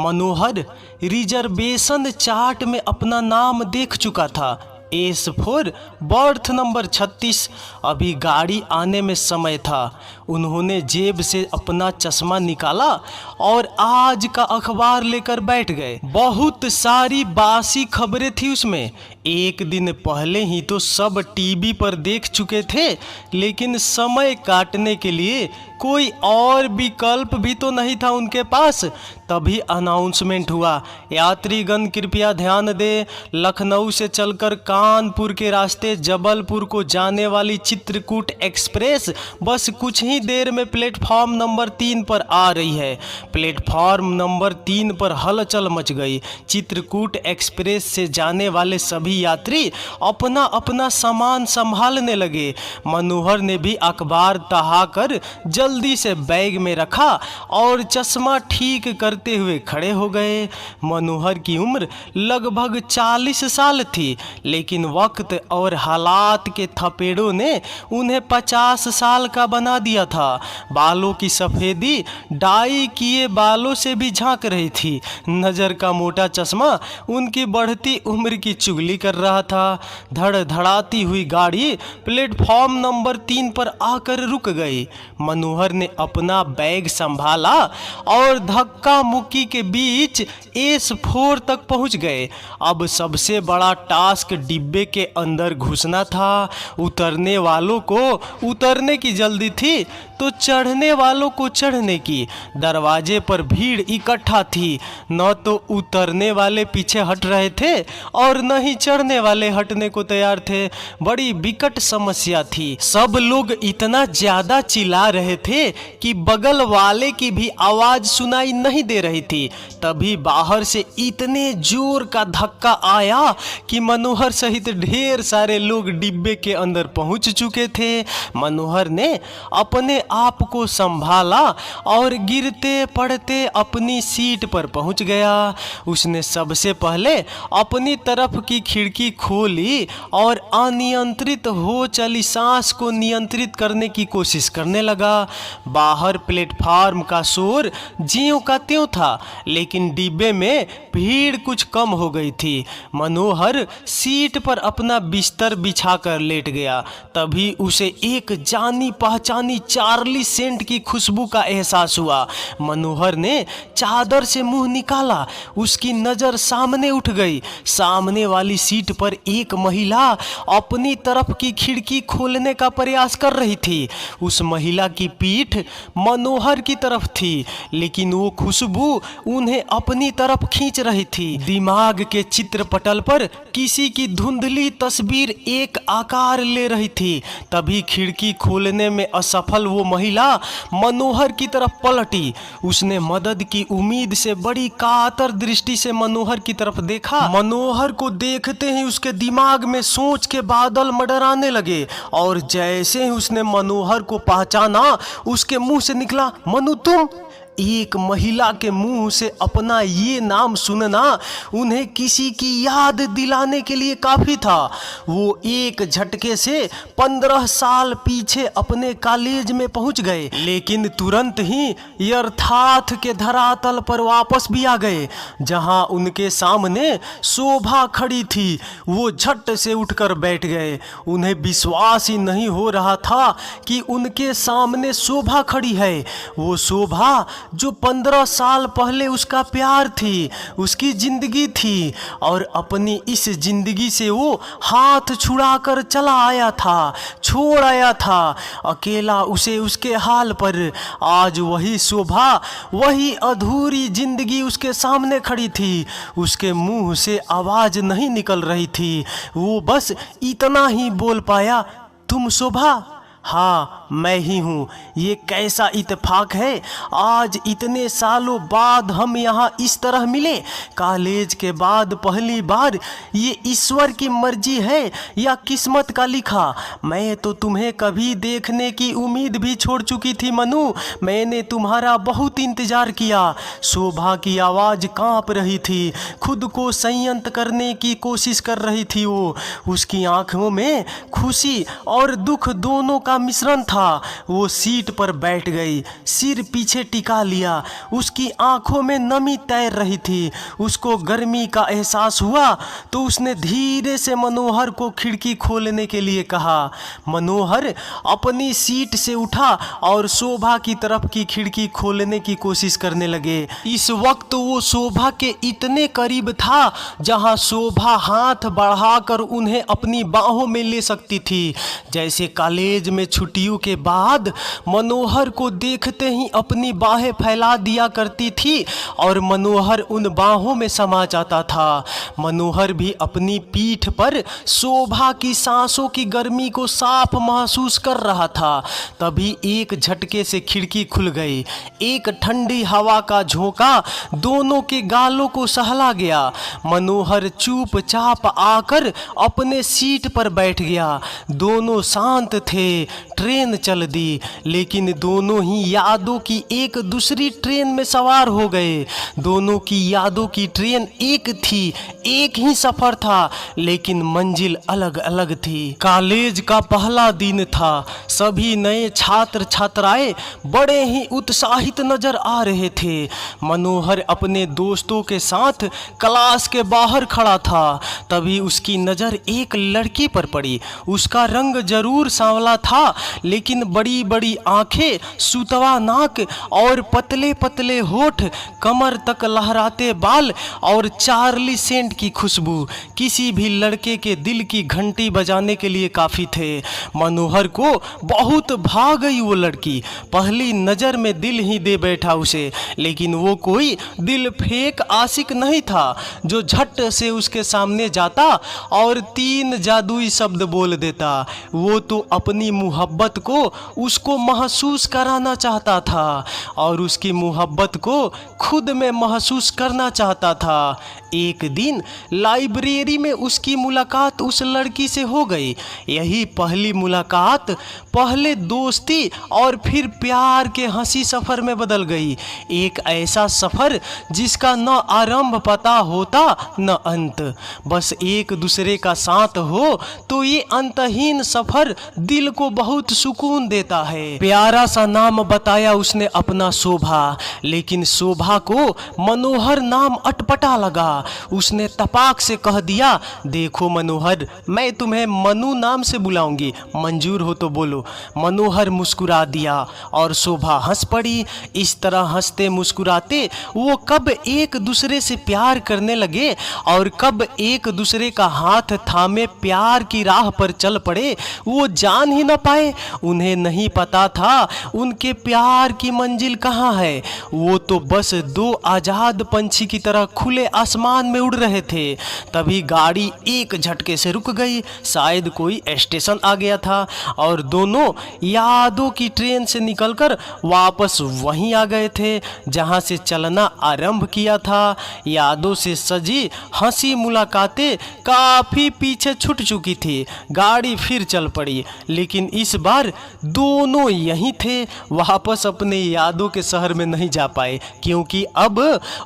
मनोहर reservation chart में अपना नाम देख चुका था। S4 birth number 36। अभी गाड़ी आने में समय था। उन्होंने जेब से अपना चश्मा निकाला और आज का अखबार लेकर बैठ गए। बहुत सारी बासी खबरें थी उसमें। एक दिन पहले ही तो सब टीवी पर देख चुके थे, लेकिन समय काटने के लिए कोई और विकल्प भी तो नहीं था उनके पास। तभी अनाउंसमेंट हुआ, यात्रीगण कृपया ध्यान दें, लखनऊ से चलकर कानपुर के रास्ते जबलपुर को जाने वाली चित्रकूट एक्सप्रेस बस कुछ ही देर में प्लेटफॉर्म नंबर 3 पर आ रही है। प्लेटफॉर्म नंबर 3 पर हलचल मच गई। चित्रकूट एक्सप्रेस से जाने वाले सभी यात्री अपना अपना सामान संभालने लगे। मनोहर ने भी अखबार तहाकर जल्दी से बैग में रखा और चश्मा ठीक करते हुए खड़े हो गए। मनोहर की उम्र लगभग 40 साल थी, लेकिन वक्त और हालात के थपेड़ों ने उन्हें 50 साल का बना दिया था। बालों की सफ़ेदी डाई किए बालों से भी झांक रही थी। नज़र का मोटा चश्मा उनकी बढ़ती उम्र की चुगली कर रहा था। धड़धड़ाती हुई गाड़ी प्लेटफॉर्म नंबर 3 पर आकर रुक गई। मनोहर ने अपना बैग संभाला और धक्का मुक्की के बीच S4 तक पहुंच गए। अब सबसे बड़ा टास्क डिब्बे के अंदर घुसना था। उतरने वालों को उतरने की जल्दी थी तो चढ़ने वालों को चढ़ने की। दरवाजे पर भीड़ इकट्ठा थी। न तो उतरने वाले पीछे हट रहे थे और न ही चढ़ने वाले हटने को तैयार थे। बड़ी विकट समस्या थी। सब लोग इतना ज्यादा चिल्ला रहे थे कि बगल वाले की भी आवाज सुनाई नहीं दे रही थी। तभी बाहर से इतने जोर का धक्का आया कि मनोहर सहित ढेर सारे लोग डिब्बे के अंदर पहुंच चुके थे। मनोहर ने अपने आप को संभाला और गिरते पड़ते अपनी सीट पर पहुंच गया। उसने सबसे पहले अपनी तरफ की खिड़की खोली और अनियंत्रित हो चली सांस को नियंत्रित करने की कोशिश करने लगा। बाहर प्लेटफार्म का शोर ज्यों का त्यों था, लेकिन डिब्बे में भीड़ कुछ कम हो गई थी। मनोहर सीट पर अपना बिस्तर बिछाकर लेट गया। तभी उसे एक जानी पहचानी चार्ली सेंट की खुशबू का एहसास हुआ। मनोहर ने चादर से मुंह निकाला। उसकी नज़र सामने उठ गई। सामने वाली सीट पर एक महिला अपनी तरफ की खिड़की खोलने का प्रयास कर रही थी। उस महिला की पीठ मनोहर की तरफ थी, लेकिन वो खुशबू उन्हें अपनी तरफ खींच रही थी। दिमाग के चित्रपटल पर किसी की धुंधली तस्वीर एक आकार ले रही थी। तभी खिड़की खोलने में असफल वो महिला मनोहर की तरफ पलटी। उसने मदद की उम्मीद से बड़ी कातर दृष्टि से मनोहर की तरफ देखा। मनोहर को देखते ही उसके दिमाग में सोच के बादल मंडराने लगे और जैसे ही उसने मनोहर को पहचाना, उसके मुंह से निकला, मनु तुम। एक महिला के मुंह से अपना ये नाम सुनना उन्हें किसी की याद दिलाने के लिए काफ़ी था। वो एक झटके से 15 साल पीछे अपने कॉलेज में पहुंच गए, लेकिन तुरंत ही यथार्थ के धरातल पर वापस भी आ गए। जहां उनके सामने शोभा खड़ी थी, वो झट से उठकर बैठ गए। उन्हें विश्वास ही नहीं हो रहा था कि उनके सामने शोभा खड़ी है। वो शोभा जो 15 साल पहले उसका प्यार थी, उसकी जिंदगी थी, और अपनी इस जिंदगी से वो हाथ छुड़ाकर चला आया था, छोड़ आया था अकेला उसे उसके हाल पर। आज वही शोभा, वही अधूरी जिंदगी उसके सामने खड़ी थी। उसके मुंह से आवाज नहीं निकल रही थी। वो बस इतना ही बोल पाया, तुम शोभा? हाँ, मैं ही हूँ। ये कैसा इत्तेफाक है, आज इतने सालों बाद हम यहाँ इस तरह मिले। कॉलेज के बाद पहली बार। ये ईश्वर की मर्जी है या किस्मत का लिखा? मैं तो तुम्हें कभी देखने की उम्मीद भी छोड़ चुकी थी मनु। मैंने तुम्हारा बहुत इंतजार किया। शोभा की आवाज़ कांप रही थी, खुद को संयत करने की कोशिश कर रही थी वो। उसकी आंखों में खुशी और दुख दोनों का का मिश्रण था। वो सीट पर बैठ गई, सिर पीछे टिका लिया। उसकी आंखों में नमी तैर रही थी। उसको गर्मी का एहसास हुआ तो उसने धीरे से मनोहर को खिड़की खोलने के लिए कहा। मनोहर अपनी सीट से उठा और शोभा की तरफ की खिड़की खोलने की कोशिश करने लगे। इस वक्त वो शोभा के इतने करीब था जहां शोभा हाथ बढ़ाकर उन्हें अपनी बाहों में ले सकती थी। जैसे कॉलेज में छुट्टियों के बाद मनोहर को देखते ही अपनी बाहें फैला दिया करती थी और मनोहर उन बाहों में समा जाता था। मनोहर भी अपनी पीठ पर शोभा की सांसों की गर्मी को साफ महसूस कर रहा था। तभी एक झटके से खिड़की खुल गई। एक ठंडी हवा का झोंका दोनों के गालों को सहला गया। मनोहर चुपचाप आकर अपने सीट पर बैठ गया। दोनों शांत थे। ट्रेन चल दी, लेकिन दोनों ही यादों की एक दूसरी ट्रेन में सवार हो गए। दोनों की यादों की ट्रेन एक थी, एक ही सफर था, लेकिन मंजिल अलग अलग थी। कॉलेज का पहला दिन था। सभी नए छात्र छात्राएं बड़े ही उत्साहित नजर आ रहे थे। मनोहर अपने दोस्तों के साथ क्लास के बाहर खड़ा था। तभी उसकी नज़र एक लड़की पर पड़ी। उसका रंग जरूर सांवला था, लेकिन बड़ी बड़ी आंखें, सुतवा नाक और पतले पतले होठ, कमर तक लहराते बाल और चार्ली सेंट की खुशबू किसी भी लड़के के दिल की घंटी बजाने के लिए काफ़ी थे। मनोहर को बहुत भा गई वो लड़की। पहली नज़र में दिल ही दे बैठा उसे, लेकिन वो कोई दिल फेंक आशिक नहीं था जो झट से उसके सामने जाता और 3 जादुई शब्द बोल देता। वो तो अपनी मोहब्बत को उसको महसूस कराना चाहता था और उसकी मोहब्बत को खुद में महसूस करना चाहता था। एक दिन लाइब्रेरी में उसकी मुलाकात उस लड़की से हो गई। यही पहली मुलाकात पहले दोस्ती और फिर प्यार के हंसी सफ़र में बदल गई। एक ऐसा सफ़र जिसका न आरंभ पता होता न अंत। बस एक दूसरे का साथ हो तो ये अंतहीन सफ़र दिल को बहुत सुकून देता है। प्यारा सा नाम बताया उसने अपना, शोभा, लेकिन शोभा को मनोहर नाम अटपटा लगा। उसने तपाक से कह दिया, देखो मनोहर, मैं तुम्हें मनु नाम से बुलाऊंगी, मंजूर हो तो बोलो। मनोहर मुस्कुरा दिया और शोभा हंस पड़ी। इस तरह हंसते मुस्कुराते वो कब एक दूसरे से प्यार करने लगे और कब एक दूसरे का हाथ थामे प्यार की राह पर चल पड़े, वो जान ही न पाए। उन्हें नहीं पता था उनके प्यार की मंजिल कहाँ है। वो तो बस 2 आज़ाद पंछी की तरह खुले आसमान में उड़ रहे थे। तभी गाड़ी एक झटके से रुक गई। शायद कोई स्टेशन आ गया था और दोनों यादों की ट्रेन से निकलकर वापस वहीं आ गए थे जहां से चलना आरंभ किया था। यादों से सजी हंसी मुलाकातें काफ़ी पीछे छूट चुकी थी। गाड़ी फिर चल पड़ी, लेकिन इस बार दोनों यहीं थे। वापस अपने यादों के शहर में नहीं जा पाए, क्योंकि अब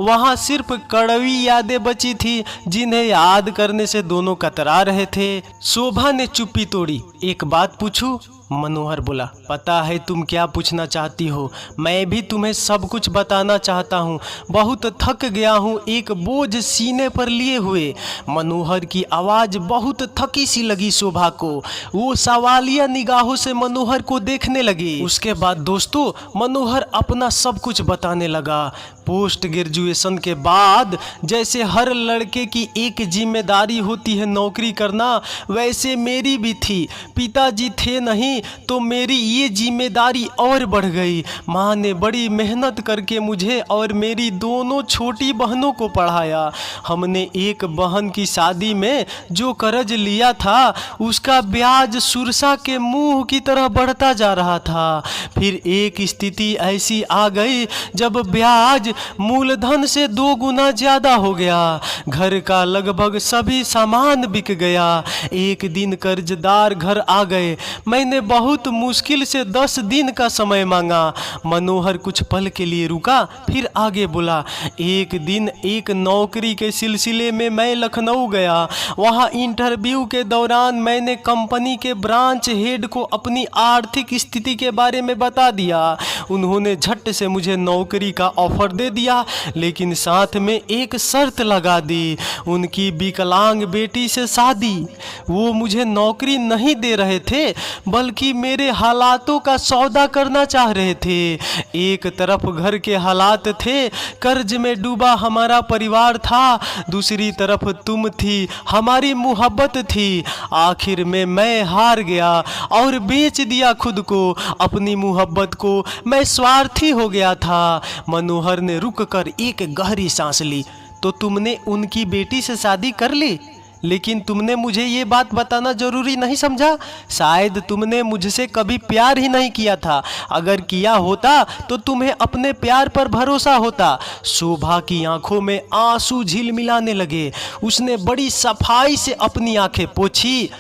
वहाँ सिर्फ कड़वी यादें बची थी जिन्हें याद करने से दोनों कतरा रहे थे। शोभा ने चुप्पी तोड़ी। एक बात पूछूं? मनोहर बोला, पता है तुम क्या पूछना चाहती हो। मैं भी तुम्हें सब कुछ बताना चाहता हूँ। बहुत थक गया हूँ एक बोझ सीने पर लिए हुए। मनोहर की आवाज़ बहुत थकी सी लगी शोभा को। वो सवालिया निगाहों से मनोहर को देखने लगी। उसके बाद दोस्तों मनोहर अपना सब कुछ बताने लगा। पोस्ट ग्रेजुएशन के बाद जैसे हर लड़के की एक जिम्मेदारी होती है नौकरी करना, वैसे मेरी भी थी। पिताजी थे नहीं तो मेरी ये जिम्मेदारी और बढ़ गई। माँ ने बड़ी मेहनत करके मुझे और मेरी दोनों छोटी बहनों को पढ़ाया। हमने एक बहन की शादी में जो कर्ज लिया था उसका ब्याज सुरसा के मुंह की तरह बढ़ता जा रहा था। फिर एक स्थिति ऐसी आ गई जब ब्याज मूलधन से 2 गुना ज्यादा हो गया। घर का लगभग सभी सामान बिक गया। एक दिन कर्जदार घर आ गए। मैंने बहुत मुश्किल से 10 दिन का समय मांगा। मनोहर कुछ पल के लिए रुका, फिर आगे बोला, एक दिन एक नौकरी के सिलसिले में मैं लखनऊ गया। वहाँ इंटरव्यू के दौरान मैंने कंपनी के ब्रांच हेड को अपनी आर्थिक स्थिति के बारे में बता दिया। उन्होंने झट से मुझे नौकरी का ऑफर दे दिया, लेकिन साथ में एक शर्त लगा दी, उनकी विकलांग बेटी से शादी। वो मुझे नौकरी नहीं दे रहे थे, बल्कि मेरे हालातों का सौदा करना चाह रहे थे। एक तरफ घर के हालात थे, कर्ज में डूबा हमारा परिवार था, दूसरी तरफ तुम थी, हमारी मोहब्बत थी। आखिर में मैं हार गया और बेच दिया खुद को, अपनी मोहब्बत को। मैं स्वार्थी हो गया था। मनोहर ने रुककर एक गहरी सांस ली। तो तुमने उनकी बेटी से शादी कर ली, लेकिन तुमने मुझे ये बात बताना जरूरी नहीं समझा? शायद तुमने मुझसे कभी प्यार ही नहीं किया था। अगर किया होता तो तुम्हें अपने प्यार पर भरोसा होता। शोभा की आंखों में आंसू झिलमिलाने लगे। उसने बड़ी सफाई से अपनी आंखें पोंछी।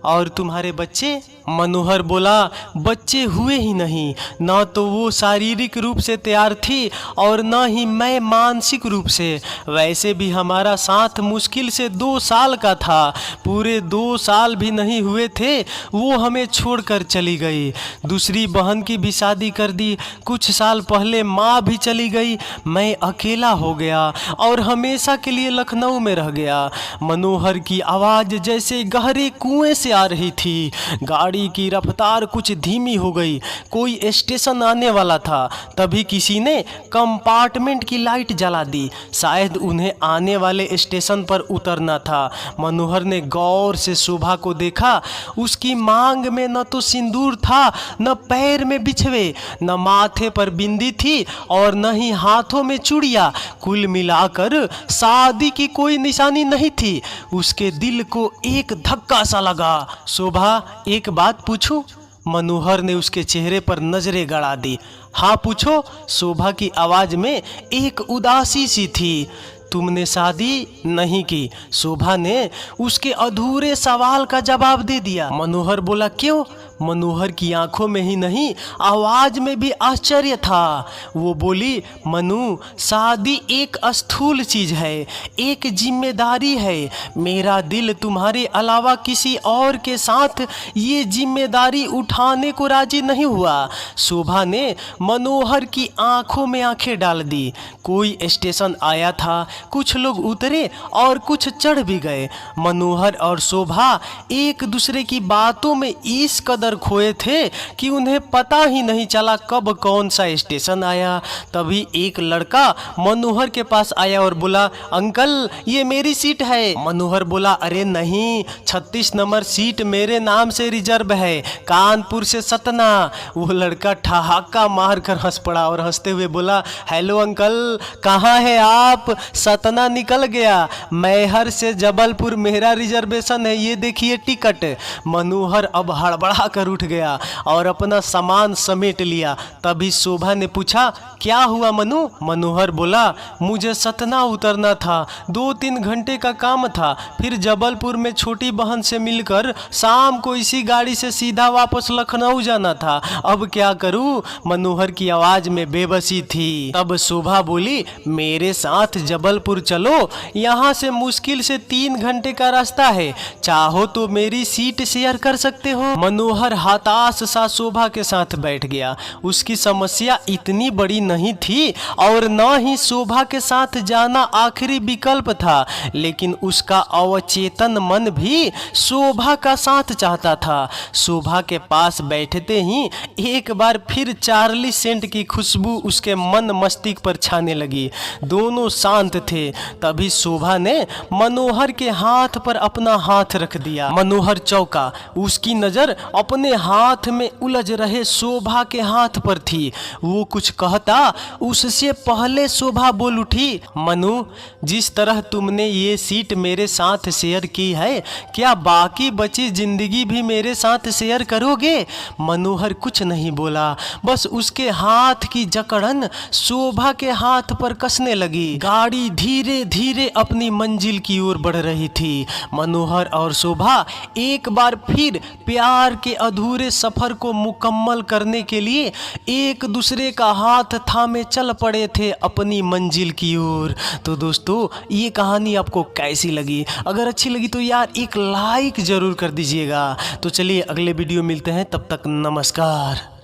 और तुम्हारे बच्चे? मनोहर बोला, बच्चे हुए ही नहीं। ना तो वो शारीरिक रूप से तैयार थी और ना ही मैं मानसिक रूप से। वैसे भी हमारा साथ मुश्किल से 2 साल का था। पूरे 2 साल भी नहीं हुए थे वो हमें छोड़कर चली गई। दूसरी बहन की भी शादी कर दी। कुछ साल पहले माँ भी चली गई। मैं अकेला हो गया और हमेशा के लिए लखनऊ में रह गया। मनोहर की आवाज़ जैसे गहरे कुएं से आ रही थी। गाड़ी की रफ्तार कुछ धीमी हो गई। कोई स्टेशन आने वाला था। तभी किसी ने कंपार्टमेंट की लाइट जला दी। शायद उन्हें आने वाले स्टेशन पर उतरना था। मनोहर ने गौर से शोभा को देखा। उसकी मांग में न तो सिंदूर था, न पैर में बिछवे, न माथे पर बिंदी थी और न ही हाथों में चूड़ियां। कुल मिलाकर शादी की कोई निशानी नहीं थी। उसके दिल को एक धक्का सा लगा। शोभा, एक बात पूछूं? मनोहर ने उसके चेहरे पर नजरें गड़ा दी। हाँ पूछो। शोभा की आवाज में एक उदासी सी थी। तुमने शादी नहीं की? शोभा ने उसके अधूरे सवाल का जवाब दे दिया। मनोहर बोला, क्यों? मनोहर की आंखों में ही नहीं, आवाज में भी आश्चर्य था। वो बोली, मनु, शादी एक स्थूल चीज है, एक जिम्मेदारी है। मेरा दिल तुम्हारे अलावा किसी और के साथ ये जिम्मेदारी उठाने को राजी नहीं हुआ। शोभा ने मनोहर की आंखों में आंखें डाल दी। कोई स्टेशन आया था, कुछ लोग उतरे और कुछ चढ़ भी गए। मनोहर और शोभा एक दूसरे की बातों में इस कदर खोए थे कि उन्हें पता ही नहीं चला कब कौन सा स्टेशन आया। तभी एक लड़का मनोहर के पास आया और बोला, अंकल, ये मेरी सीट है। मनोहर बोला, अरे नहीं, 36 नंबर सीट मेरे नाम से रिजर्व है, कानपुर से सतना। वो लड़का ठहाका मार कर हंस पड़ा और हंसते हुए बोला, हेलो अंकल, कहाँ है आप? सतना निकल गया, मैहर से जबलपुर मेरा रिजर्वेशन है, ये देखिए टिकट। मनोहर अब हड़बड़ा कर उठ गया और अपना सामान समेट लिया। तभी शोभा ने पूछा, क्या हुआ मनु? मनोहर बोला, मुझे सतना उतरना था, 2-3 घंटे का काम था। फिर जबलपुर में छोटी बहन से मिलकर शाम को इसी गाड़ी से सीधा वापस लखनऊ जाना था। अब क्या करूं? मनोहर की आवाज में बेबसी थी। तब शोभा बोली, मेरे साथ जबलपुर चलो, यहाँ से मुश्किल से 3 घंटे का रास्ता है, चाहो तो मेरी सीट शेयर कर सकते हो। मनोहर हताश सा शोभा के साथ बैठ गया। उसकी समस्या इतनी बड़ी नहीं थी और न ही शोभा के साथ जाना आखिरी विकल्प था, लेकिन उसका अवचेतन मन भी शोभा का साथ चाहता था। शोभा के पास बैठते ही एक बार फिर चार्ली सेंट की खुशबू उसके मन मस्तिष्क पर छाने लगी। दोनों शांत थे। तभी शोभा ने मनोहर के हाथ पर अपना हाथ रख दिया। मनोहर चौंका। उसकी नजर अपने हाथ में उलझ रहे शोभा के हाथ पर थी। वो कुछ कहता उससे पहले शोभा बोल उठी, मनु, जिस तरह तुमने ये सीट मेरे साथ शेयर की है, क्या बाकी बची जिंदगी भी मेरे साथ शेयर करोगे? मनोहर कुछ नहीं बोला, बस उसके हाथ की जकड़न शोभा के हाथ पर कसने लगी। गाड़ी धीरे धीरे अपनी मंजिल की ओर बढ़ रही थी। मनोहर और शोभा एक बार फिर प्यार के अधूरे सफ़र को मुकम्मल करने के लिए एक दूसरे का हाथ थामे चल पड़े थे अपनी मंजिल की ओर। तो दोस्तों, ये कहानी आपको कैसी लगी? अगर अच्छी लगी तो यार एक लाइक ज़रूर कर दीजिएगा। तो चलिए अगले वीडियो मिलते हैं, तब तक नमस्कार।